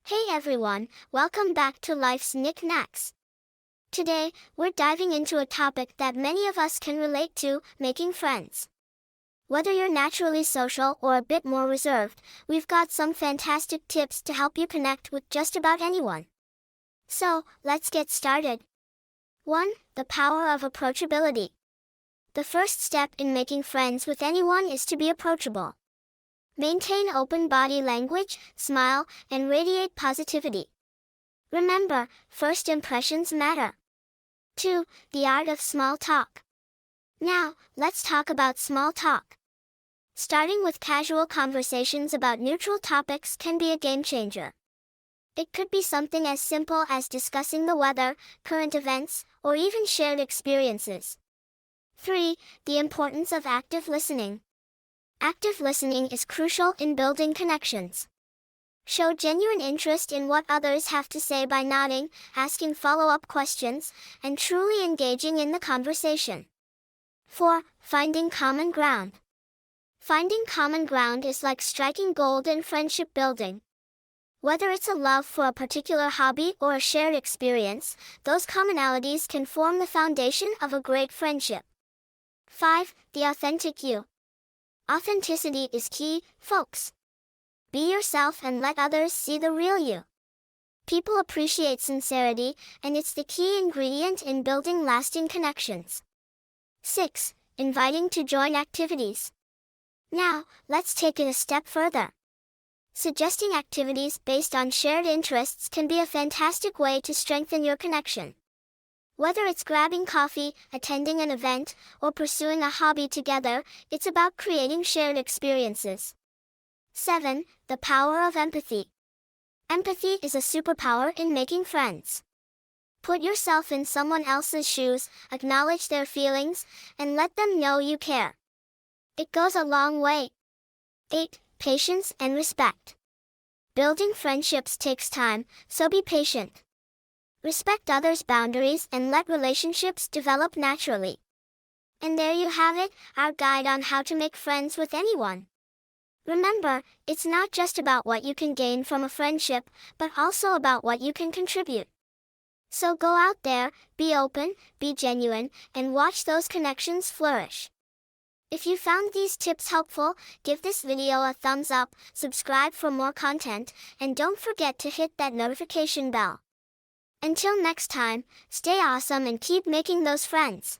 Hey everyone, welcome back to Life's Knickknacks. Today, we're diving into a topic that many of us can relate to, making friends. Whether you're naturally social or a bit more reserved, we've got some fantastic tips to help you connect with just about anyone. So, let's get started. 1. The power of approachability. The first step in making friends with anyone is to be approachable. Maintain open body language, smile, and radiate positivity. Remember, first impressions matter. 2. The art of small talk. Now, let's talk about small talk. Starting with casual conversations about neutral topics can be a game changer. It could be something as simple as discussing the weather, current events, or even shared experiences. 3. The importance of active listening. Active listening is crucial in building connections. Show genuine interest in what others have to say by nodding, asking follow-up questions, and truly engaging in the conversation. 4. Finding common ground. Finding common ground is like striking gold in friendship building. Whether it's a love for a particular hobby or a shared experience, those commonalities can form the foundation of a great friendship. 5. The authentic you. Authenticity is key, folks. Be yourself and let others see the real you. People appreciate sincerity, and it's the key ingredient in building lasting connections. 6. Inviting to join activities. Now, let's take it a step further. Suggesting activities based on shared interests can be a fantastic way to strengthen your connection. Whether it's grabbing coffee, attending an event, or pursuing a hobby together, it's about creating shared experiences. 7. The power of empathy. Empathy is a superpower in making friends. Put yourself in someone else's shoes, acknowledge their feelings, and let them know you care. It goes a long way. 8. Patience and respect. Building friendships takes time, so be patient. Respect others' boundaries and let relationships develop naturally. And there you have it, our guide on how to make friends with anyone. Remember, it's not just about what you can gain from a friendship, but also about what you can contribute. So go out there, be open, be genuine, and watch those connections flourish. If you found these tips helpful, give this video a thumbs up, subscribe for more content, and don't forget to hit that notification bell. Until next time, stay awesome and keep making those friends.